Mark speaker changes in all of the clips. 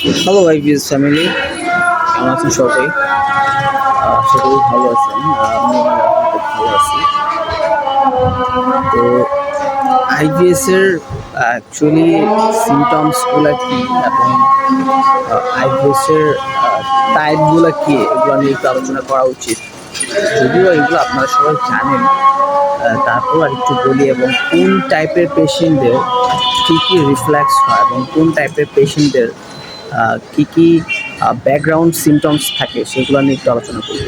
Speaker 1: Hello IBS family, কেমন আছেন সবাই? আশা করি ভালো আছেন। আমি খুব ভালো আছি। তো আইবিএস এর অ্যাকচুয়ালি সিমটমসগুলো কি এবং আইবিএস এর টাইপগুলো কি, এগুলো নিয়ে একটু আলোচনা করা উচিত। যদিও এগুলো আপনারা সবাই জানেন, তারপর আর একটু বলি। এবং কোন টাইপের পেশেন্টদের কী কী রিফ্লেক্স হয় এবং কোন টাইপের পেশেন্টদের কী কী ব্যাকগ্রাউন্ড সিমটমস থাকে সেগুলো নিয়ে একটু আলোচনা করব।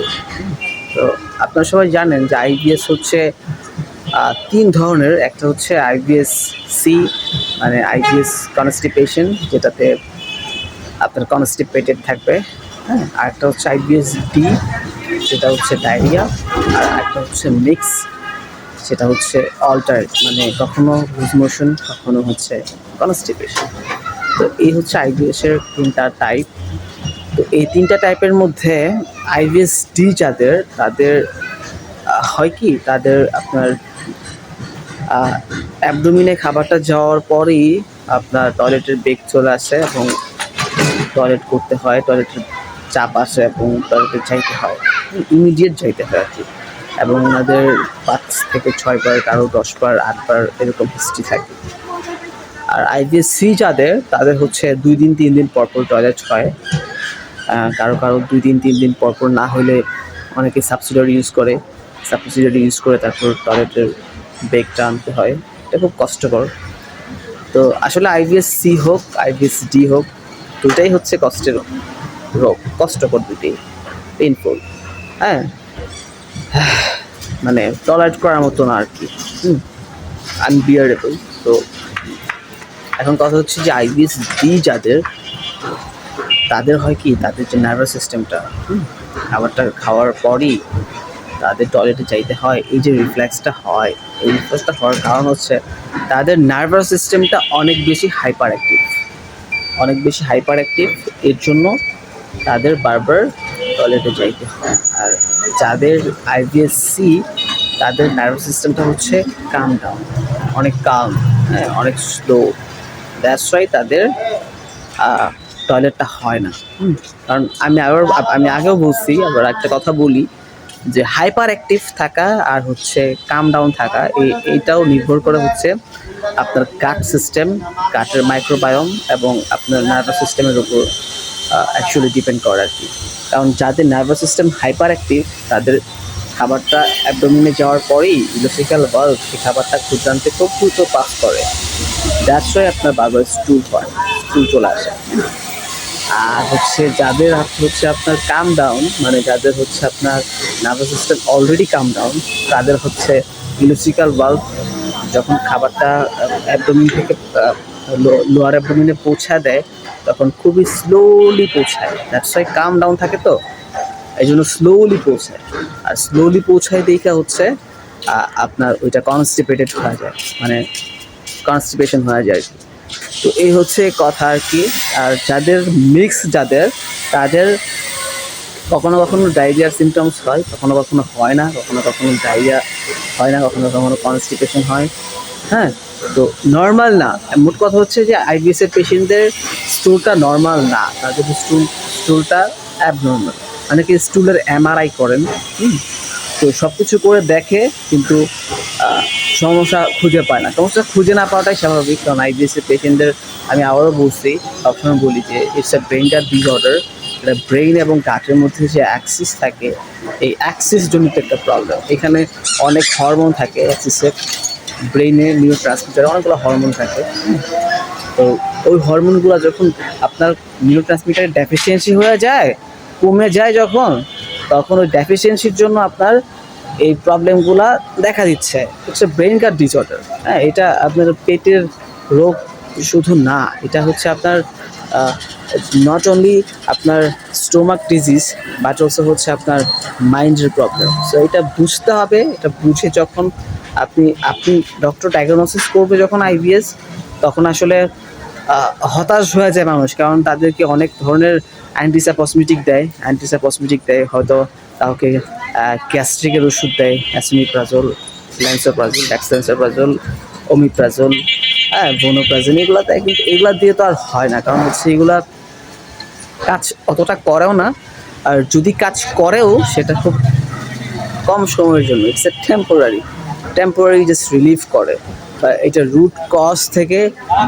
Speaker 1: তো আপনারা সবাই জানেন যে আইবিএস হচ্ছে তিন ধরনের। একটা হচ্ছে আইবিএস সি, মানে আইবিএস কনস্টিপেশন, যেটাতে আপনার কনস্টিপেটেড থাকবে। হ্যাঁ, আরেকটা হচ্ছে আইবিএস ডি, যেটা হচ্ছে ডায়রিয়া। আর একটা হচ্ছে মিক্স, সেটা হচ্ছে অল্টারেট, মানে কখনো লুজ মোশন, কখনো হচ্ছে কনস্টিপেশন। তো এই হচ্ছে আইবিএস এর তিনটা টাইপ। তো এই তিনটা টাইপের মধ্যে আইবিএস ডি যাদের, তাদের হয় কি, তাদের আপনার অ্যাবডোমিনে খাবারটা যাওয়ার পরেই আপনার টয়লেটের বেগ চলে আসে এবং টয়লেট করতে হয়, টয়লেটের চাপ আসে এবং টয়লেটে যাইতে হয়, ইমিডিয়েট যাইতে হয় আর কি। এবং ওনাদের 5 থেকে 6 বার, কারো 10 বার, 8 বার এরকম হিস্ট্রি থাকে। আর আইবিএস সি যাদের, তাদের হচ্ছে 2 দিন 3 দিন পরপর টয়লেট হয়। কারো কারো 2 দিন 3 দিন পরপর না হলে অনেকে সাবসিডারি ইউজ করে, তারপর টয়লেটের বেগটা আনতে হয়। এটা খুব কষ্টকর। তো আসলে আইবিএস সি হোক, আইবিএস ডি হোক, দুটাই হচ্ছে কষ্টের রোগ, কষ্টকর দুটোই, পেইনফুল। হ্যাঁ, মানে টলারেট করার মতো না আর কি, আনবিয়ারেবল। তো এখন কথা হচ্ছে যে আইবিএস ডি যাদের, তাদের হয় কি, তাদের যে নার্ভাস সিস্টেমটা, খাবারটা খাওয়ার পরই তাদের টয়লেটে যাইতে হয়, এই যে রিফ্লেক্সটা হয়, এই রিফ্লেক্সটা হওয়ার কারণ হচ্ছে তাদের নার্ভাস সিস্টেমটা অনেক বেশি হাইপার অ্যাক্টিভ। এর জন্য তাদের বারবার টয়লেটে যাইতে হয়। আর যাদের আইবিএস সি, তাদের নার্ভাস সিস্টেমটা হচ্ছে কাম ডাউন, অনেক কাম, অনেক স্লো। দ্যাটস ওয়াই তাদের টয়লেটটা হয় না। কারণ আমি আগেও বলছি, আবার একটা কথা বলি, যে হাইপার অ্যাক্টিভ থাকা আর হচ্ছে কাম ডাউন থাকা, এইটাও নির্ভর করে হচ্ছে আপনার গাট সিস্টেম, গাটের মাইক্রোবায়োম এবং আপনার নার্ভাস সিস্টেমের উপর অ্যাকচুয়ালি ডিপেন্ড করে আর কি। কারণ যাদের নার্ভাস সিস্টেম হাইপার অ্যাক্টিভ, তাদের খাবারটা অ্যাবডোমিনে যাওয়ার পরেই ইলেকট্রিক্যাল বাল্ব সেই খাবারটা ক্ষুদ্রান্তে খুব দ্রুত পাস করে। দ্যাটস ওয়াই আপনার বারবার স্টুল চলে আসে। আর হচ্ছে যাদের হচ্ছে আপনার কাম ডাউন, মানে যাদের হচ্ছে আপনার নার্ভাস সিস্টেম অলরেডি কাম ডাউন, তাদের হচ্ছে ইলেকট্রিক্যাল বাল্ব যখন খাবারটা অ্যাবডোমিন থেকে লোয়ার অ্যাবডোমিনে পৌঁছা দেয়, তখন খুবই স্লোলি পৌঁছায়। দ্যাটস ওয়াই কাম ডাউন থাকে, তো এই জন্য স্লোলি পৌঁছায়। আর স্লোলি পৌঁছায় দেখা হচ্ছে আপনার ওইটা কনস্টিপেটেড হয়ে যায়, মানে কনস্টিপেশন হয়ে যায় আর কি। তো এই হচ্ছে কথা আর কি। আর যাদের মিক্স, তাদের কখনো কখনো ডায়রিয়ার সিমটমস হয়, কখনো কখনো হয় না, কখনো কখনো ডায়রিয়া হয় না, কখনো কখনো কনস্টিপেশন হয়। হ্যাঁ, তো নর্মাল না। মোট কথা হচ্ছে যে আইবিএস এর পেশেন্টদের স্টুলটা নর্মাল না, তাদের স্টুলটা অ্যাবনর্মাল। অনেকে স্টুলের এমআরআই করেন, তো সব কিছু করে দেখে, কিন্তু সমস্যা খুঁজে পায় না। সমস্যা খুঁজে না পাওয়াটাই স্বাভাবিক, কারণ আইবিএস এর পেশেন্টদের, আমি আবারও বলছি, সবসময় বলি যে ইটস এ ব্রেইনটার ডিসঅর্ডার। এটা ব্রেইন এবং গাটের মধ্যে যে অ্যাক্সিস থাকে, এই অ্যাক্সিস জনিত একটা প্রবলেম। এখানে অনেক হরমোন থাকে অ্যাক্সিসের, ব্রেইনে নিউরো ট্রান্সমিটার অনেকগুলো হরমোন থাকে। তো ওই হরমোনগুলো যখন আপনার নিউরো ট্রান্সমিটারের ডেফিসিয়েন্সি হয়ে যায়, কমে যায় যখন, তখন ওই ডেফিসিয়েন্সির জন্য আপনার এই প্রবলেমগুলো দেখা দিচ্ছে। হচ্ছে ব্রেন গাট ডিসঅর্ডার। হ্যাঁ, এটা আপনার পেটের রোগ শুধু না, এটা হচ্ছে আপনার নট অনলি আপনার স্টোমাক ডিজিজ, বাট অলসো হচ্ছে আপনার মাইন্ডের প্রবলেম। সো এটা বুঝতে হবে। এটা বুঝে যখন আপনি ডক্টর ডায়াগনোসিস করবে যখন আইবিএস, তখন আসলে হতাশ হয়ে যায় মানুষ। কারণ তাদেরকে অনেক ধরনের অ্যান্টিসাইকোসমেটিক দেয়, হয়তো কাউকে গ্যাস্ট্রিকের ওষুধ দেয়, অ্যাসিমিপ্রাজোল, ল্যান্সোপ্রাজোল, ডেক্সামেথাসোন, ওমিপ্রাজোল, ভোনোপ্রাজোল, এগুলো দেয়। কিন্তু এগুলা দিয়ে তো আর হয় না, কারণ হচ্ছে এগুলা কাজ অতটা করেও না, আর যদি কাজ করেও সেটা খুব কম সময়ের জন্য, it's a temporary just relief করে। এটা রুট কজ থেকে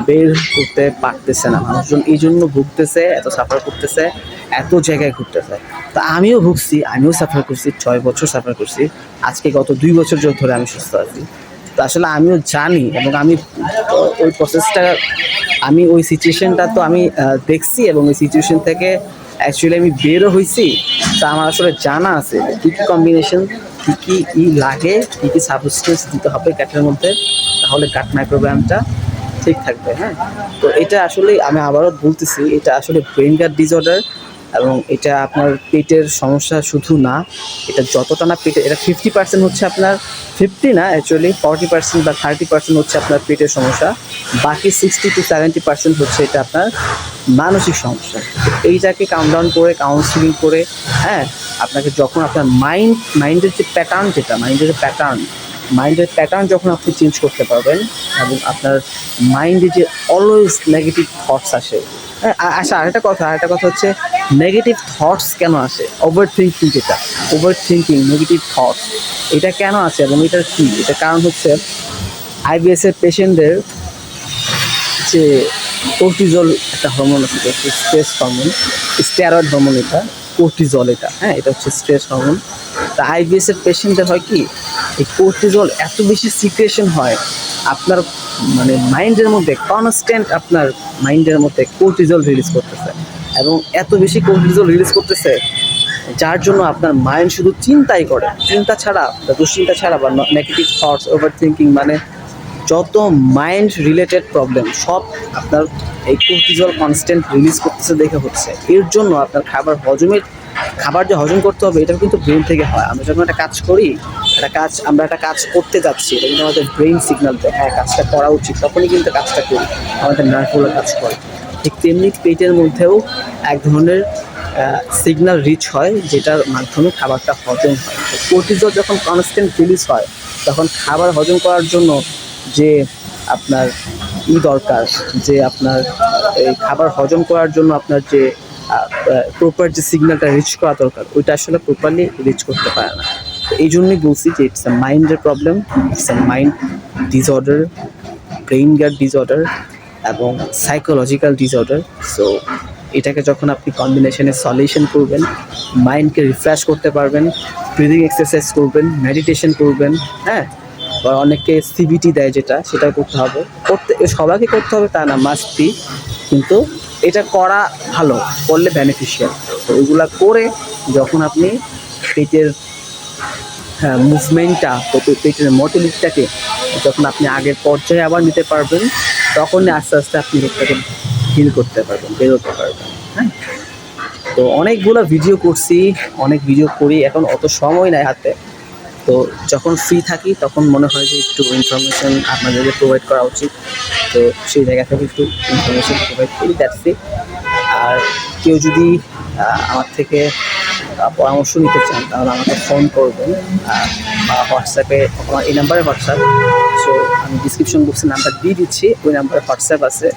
Speaker 1: বের করতে পারতেছে না মানুষজন, এই জন্য ভুগতেছে, এত সাফার করতেছে, এত জায়গায় ঘুরতেছে। তা আমিও ভুগছি, আমিও সাফার করছি, 6 বছর সাফার করছি, আজকে গত 2 বছর ধরে আমি সুস্থ আছি। তো আসলে আমিও জানি, এবং আমি ওই প্রসেসটা, আমি ওই সিচুয়েশনটা তো আমি দেখছি, এবং ওই সিচুয়েশন থেকে অ্যাকচুয়ালি আমি বেরও হয়েছি। তা আমার আসলে জানা আছে কী কী কম্বিনেশন, কী কী লাগে, কী কী সাবস্টেন্স দিতে হবে কাঠের মধ্যে, তাহলে কাঠ মাইক্রোবায়োমটা ঠিক থাকবে। হ্যাঁ, তো এটা আসলে আমি আবারও বলতেছি, এটা আসলে ব্রেন গাট ডিসঅর্ডার, এবং এটা আপনার পেটের সমস্যা শুধু না, এটা যতটা না পেটে, এটা 50% হচ্ছে আপনার, 50 না অ্যাকচুয়ালি 40% বা 30% হচ্ছে আপনার পেটের সমস্যা, বাকি 60 to 70% হচ্ছে এটা আপনার মানসিক সমস্যা। এইটাকে কাম ডাউন করে, কাউন্সিলিং করে, হ্যাঁ, আপনাকে যখন আপনার মাইন্ডের যে প্যাটার্ন, যেটা মাইন্ডের প্যাটার্ন যখন আপনি চেঞ্জ করতে পারবেন, এবং আপনার মাইন্ডে যে অলওয়েজ নেগেটিভ থটস আসে, হ্যাঁ, আচ্ছা, আরেকটা কথা হচ্ছে নেগেটিভ থটস কেন আসে, ওভার থিঙ্কিং, নেগেটিভ থটস, এটা কেন আসে এবং এটার কী, এটা কারণ হচ্ছে আইবিএস এর পেশেন্টদের যে কোর্টিজল একটা হরমোন আছে, স্ট্রেস হরমোন, স্টেরয়েড হরমোন, এটা কোর্টিজল, হ্যাঁ, এটা হচ্ছে স্ট্রেস হরমোন। তা আইবিএস এর পেশেন্টদের হয় কি, এই কোর্টিজল এত বেশি সিক্রেশন হয় আপনার মানে মাইন্ডের মধ্যে, কনস্ট্যান্ট আপনার মাইন্ডের মধ্যে কোর্টিজল রিলিজ করতেছে, এবং এত বেশি কোর্টিজল রিলিজ করতেছে যার জন্য আপনার মাইন্ড শুধু চিন্তাই করে, দুশ্চিন্তা ছাড়া বা নেগেটিভ থটস, ওভার থিঙ্কিং, মানে যত মাইন্ড রিলেটেড প্রবলেম সব আপনার এই কোর্টিজল কনস্ট্যান্ট রিলিজ করতেছে দেখে হচ্ছে। এর জন্য আপনার খাবার যে হজম করতে হবে, এটা কিন্তু ব্রেন থেকে হয়। আমরা যখন একটা কাজ করি, আমরা একটা কাজ করতে যাচ্ছি, এটা কিন্তু আমাদের ব্রেন সিগন্যাল দেয়, হ্যাঁ কাজটা করা উচিত, তখনই কিন্তু কাজটা করি, আমাদের নার্ভগুলো কাজ করে। ঠিক তেমনি পেটের মধ্যেও এক ধরনের সিগন্যাল রিচ হয়, যেটার মাধ্যমে খাবারটা হজম হয়। কোর্টিজল যখন কনস্ট্যান্ট রিলিজ হয়, তখন খাবার হজম করার জন্য যে আপনার দরকার, যে আপনার এই খাবার হজম করার জন্য আপনার যে প্রপার যে সিগন্যালটা রিচ করা দরকার, ওইটা আসলে প্রপারলি রিচ করতে পারে না। তো এই জন্যই বলছি যে ইটস এ মাইন্ডের problem, it's a mind disorder, brain gut disorder এবং সাইকোলজিক্যাল ডিসঅর্ডার। সো এটাকে যখন আপনি কম্বিনেশনে সলিউশন করবেন, মাইন্ডকে রিফ্রেশ করতে পারবেন, ব্রিদিং এক্সারসাইজ করবেন, মেডিটেশন করবেন, হ্যাঁ, বা অনেকে সিবিটি দেয়, সেটা করতে হবে, সবাইকে করতে হবে তা না, মাস্ট বি, কিন্তু এটা করা ভালো, করলে বেনিফিশিয়াল। তো ওইগুলা করে যখন আপনি পেটের মুভমেন্টটা, পেটের মোটিলিটিটাকে যখন আপনি আগের পর্যায়ে আবার নিতে পারবেন, তখনই আস্তে আস্তে আপনি রোগটাকে হিল করতে পারবেন, বেরোতে পারবেন। হ্যাঁ, তো অনেকগুলো ভিডিও করছি, অনেক ভিডিও করি, এখন অত সময় নাই হাতে। তো যখন ফ্রি থাকি তখন মনে হয় যে একটু ইনফরমেশন আপনাদেরকে প্রোভাইড করা উচিত, তো সেই জায়গা থেকে একটু ইনফরমেশন প্রোভাইড করি, দ্যাটস ইট। আর কেউ যদি আমার থেকে পরামর্শ নিতে চান, তাহলে আমাকে ফোন করবেন, বা হোয়াটসঅ্যাপে, আমার এই নাম্বারে হোয়াটসঅ্যাপ, সো আমি ডিসক্রিপশন বক্সে নাম্বার দিয়ে দিচ্ছি, ওই নাম্বারে হোয়াটসঅ্যাপ আছে,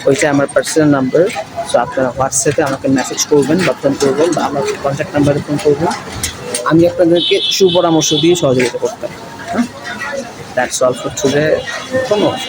Speaker 1: ওইটা আমার পার্সোনাল নাম্বার। সো আপনারা হোয়াটসঅ্যাপে আমাকে মেসেজ করবেন বা ফোন করবেন, বা আমার কন্ট্যাক্ট নাম্বারে ফোন করবেন, আমি আপনাদেরকে সুপরামর্শ দিয়ে সহযোগিতা করতাম। হ্যাঁ, দ্যাটস অল ফর টুডে। ধন্যবাদ।